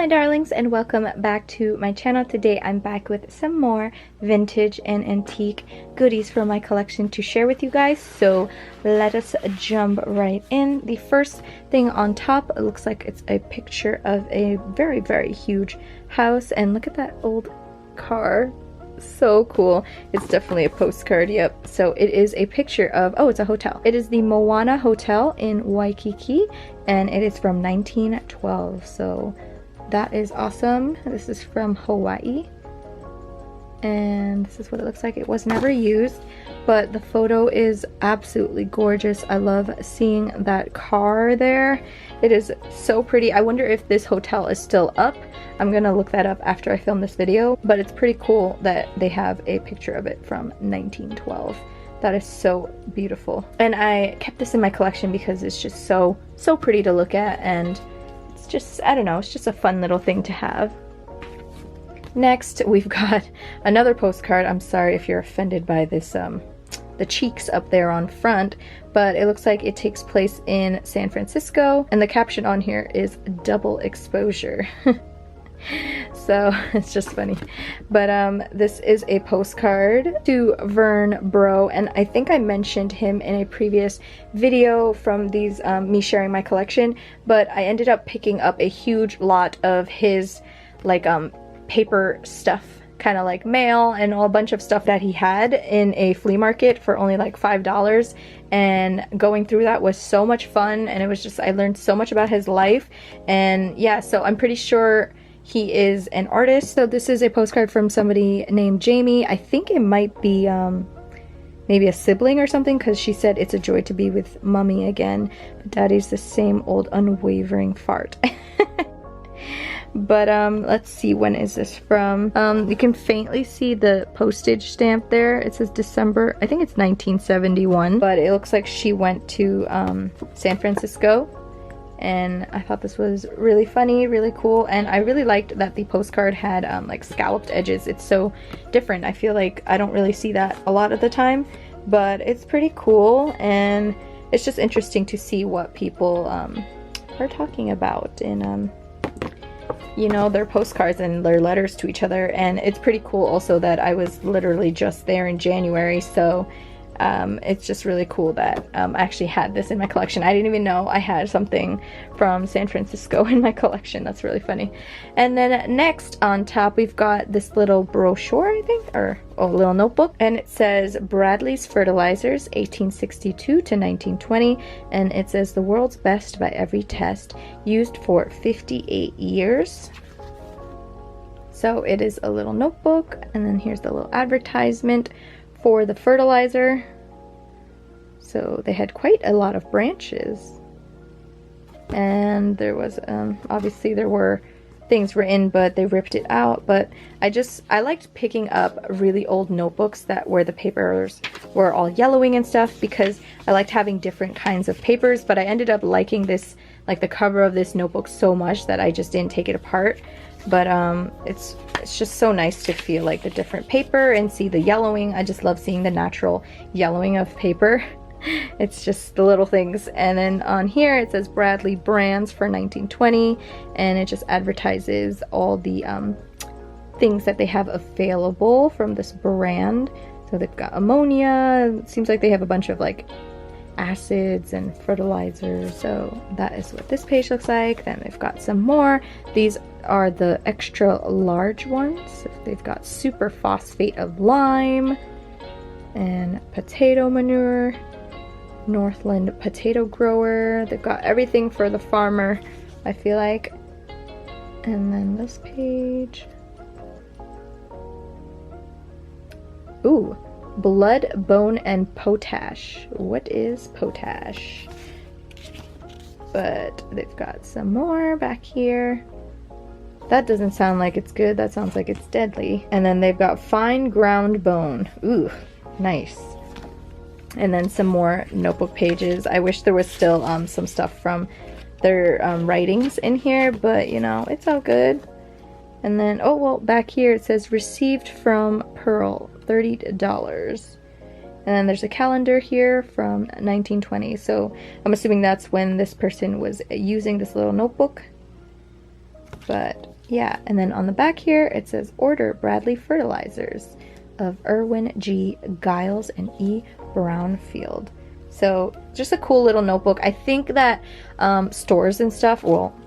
my darlings, and welcome back to my channel. Today I'm back with some more vintage and antique goodies from my collection to share with you guys. So let us jump right in. The first thing on top, it looks like it's a picture of a very, very huge house, and look at that old car. So cool. It's definitely a postcard. Yep. So it is a picture of, oh, it's a hotel. It is the Moana Hotel in Waikiki, and it is from 1912. So that is awesome. This is from Hawaii, and this is what it looks like. It was never used, but the photo is absolutely gorgeous. I love seeing that car there. It is so pretty. I wonder if this hotel is still up. I'm gonna look that up after I film this video, but it's pretty cool that they have a picture of it from 1912. That is so beautiful. And I kept this in my collection because it's just so pretty to look at, and it's just, I don't know, it's just a fun little thing to have. Next, we've got another postcard. I'm sorry if you're offended by this, the cheeks up there on front, but it looks like it takes place in San Francisco, and the caption on here is double exposure. So it's just funny. But this is a postcard to Vern Bro, and I think I mentioned him in a previous video from these me sharing my collection, but I ended up picking up a huge lot of his like paper stuff, kind of like mail and a bunch of stuff that he had in a flea market for only like $5, and going through that was so much fun, and it was just, I learned so much about his life. And yeah, so I'm pretty sure he is an artist. So this is a postcard from somebody named Jamie. I think it might be maybe a sibling or something, because she said, "It's a joy to be with mommy again, but daddy's the same old unwavering fart." But let's see, when is this from? You can faintly see the postage stamp there. It says December, I think it's 1971, but it looks like she went to San Francisco, and I thought this was really funny, really cool, and I really liked that the postcard had like scalloped edges. It's so different. I feel like I don't really see that a lot of the time, but it's pretty cool, and it's just interesting to see what people are talking about in you know, their postcards and their letters to each other. And it's pretty cool also that I was literally just there in January, so it's just really cool that I actually had this in my collection. I didn't even know I had something from San Francisco in my collection. That's really funny. And then next on top, we've got this little brochure, I think, or a little notebook, and it says Bradley's Fertilizers 1862 to 1920, and it says the world's best by every test, used for 58 years. So it is a little notebook, and then here's the little advertisement for the fertilizer. So they had quite a lot of branches, and there was obviously there were things written, but they ripped it out. But I liked picking up really old notebooks that where the papers were all yellowing and stuff, because I liked having different kinds of papers. But I ended up liking this, like the cover of this notebook, so much that I just didn't take it apart. But it's just so nice to feel like the different paper and see the yellowing. I just love seeing the natural yellowing of paper. It's just the little things. And then on here it says Bradley Brands for 1920, and it just advertises all the things that they have available from this brand. So they've got ammonia. It seems like they have a bunch of like acids and fertilizers. So that is what this page looks like. Then they've got some more. These are the extra large ones. They've got super phosphate of lime and potato manure, Northland potato grower. They've got everything for the farmer, I feel like. And then this page, ooh, blood, bone, and potash. What is potash? But they've got some more back here. That doesn't sound like it's good. That sounds like it's deadly. And then they've got fine ground bone. Ooh, nice. And then some more notebook pages. I wish there was still some stuff from their writings in here, but you know, it's all good. And then, oh well, back here it says received from Pearl, $30. And then there's a calendar here from 1920. So I'm assuming that's when this person was using this little notebook. But yeah, and then on the back here it says order Bradley fertilizers of Irwin G. Giles and E. Brownfield. So just a cool little notebook. I think that stores and stuff, well,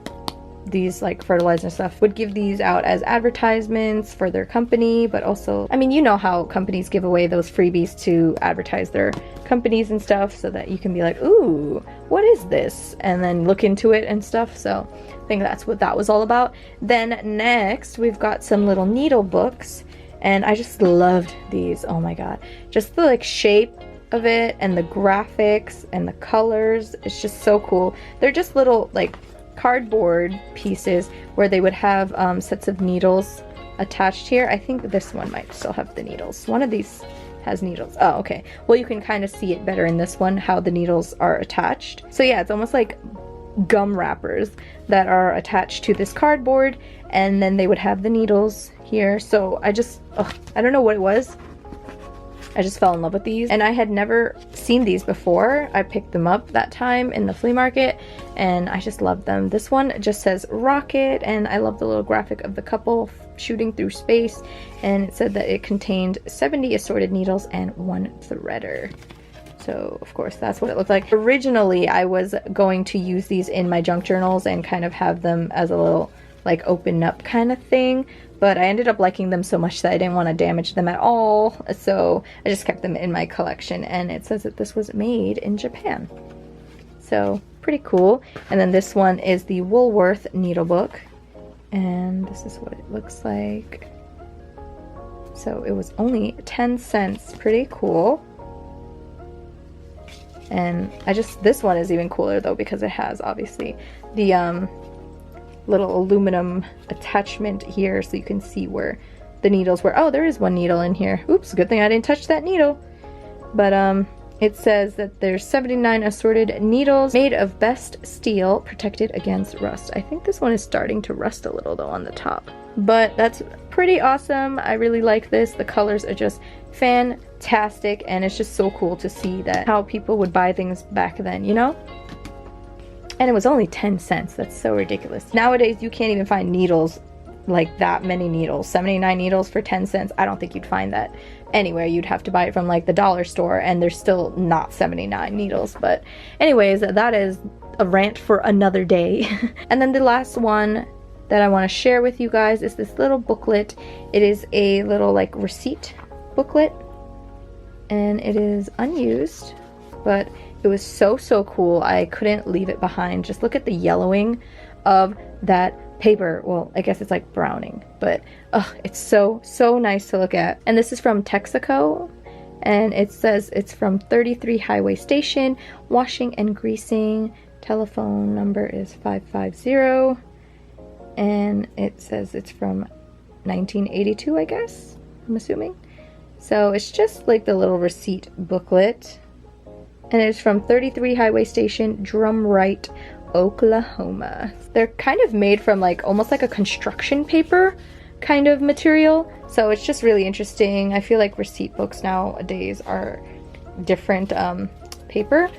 these like fertilizer stuff would give these out as advertisements for their company, but also, I mean, you know how companies give away those freebies to advertise their companies and stuff, so that you can be like, ooh, what is this? And then look into it and stuff. So I think that's what that was all about. Then next we've got some little needle books, and I just loved these. Oh my god, just the like shape of it and the graphics and the colors, it's just so cool. They're just little like cardboard pieces where they would have sets of needles attached here. I think this one might still have the needles. One of these has needles. Oh, okay. Well, you can kind of see it better in this one, how the needles are attached. So yeah, it's almost like gum wrappers that are attached to this cardboard, and then they would have the needles here. So I just, I don't know what it was. I just fell in love with these, and I had never seen these before. I picked them up that time in the flea market, and I just loved them. This one just says rocket, and I love the little graphic of the couple shooting through space, and it said that it contained 70 assorted needles and 1 threader. So of course that's what it looked like. Originally I was going to use these in my junk journals and kind of have them as a little like open up kind of thing, but I ended up liking them so much that I didn't want to damage them at all, so I just kept them in my collection. And it says that this was made in Japan, so pretty cool. And then this one is the Woolworth needle book, and this is what it looks like. So it was only 10 cents, pretty cool. And this one is even cooler though, because it has obviously the little aluminum attachment here, so you can see where the needles were. Oh, there is one needle in here. Oops, good thing I didn't touch that needle. But it says that there's 79 assorted needles made of best steel, protected against rust. I think this one is starting to rust a little though on the top, but that's pretty awesome. I really like this. The colors are just fantastic, and it's just so cool to see that how people would buy things back then, you know? And it was only 10 cents. That's so ridiculous. Nowadays, you can't even find needles, like that many needles. 79 needles for 10 cents. I don't think you'd find that anywhere. You'd have to buy it from like the dollar store, and there's still not 79 needles. But anyways, that is a rant for another day. And then the last one that I want to share with you guys is this little booklet. It is a little like receipt booklet, and it is unused, but it was so cool. I couldn't leave it behind. Just look at the yellowing of that paper. Well, I guess it's like browning, but it's so nice to look at. And this is from Texaco, and it says it's from 33 Highway Station, washing and greasing. Telephone number is 550, and it says it's from 1982, I guess, I'm assuming. So it's just like the little receipt booklet. And it's from 33 Highway Station, Drumright, Oklahoma. They're kind of made from like almost like a construction paper kind of material. So it's just really interesting. I feel like receipt books nowadays are different paper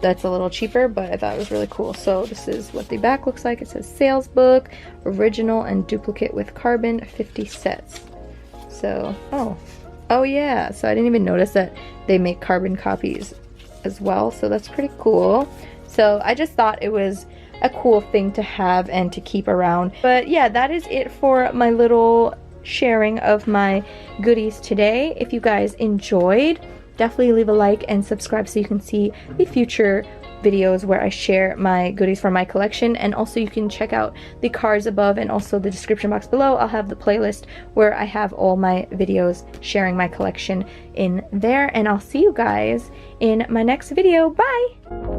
that's a little cheaper, but I thought it was really cool. So this is what the back looks like. It says sales book, original and duplicate with carbon, 50 sets. So, oh yeah. So I didn't even notice that they make carbon copies as well, so that's pretty cool. So I just thought it was a cool thing to have and to keep around. But yeah, that is it for my little sharing of my goodies today. If you guys enjoyed, definitely leave a like and subscribe so you can see the future videos where I share my goodies from my collection. And also you can check out the cards above and also the description box below. I'll have the playlist where I have all my videos sharing my collection in there. And I'll see you guys in my next video. Bye!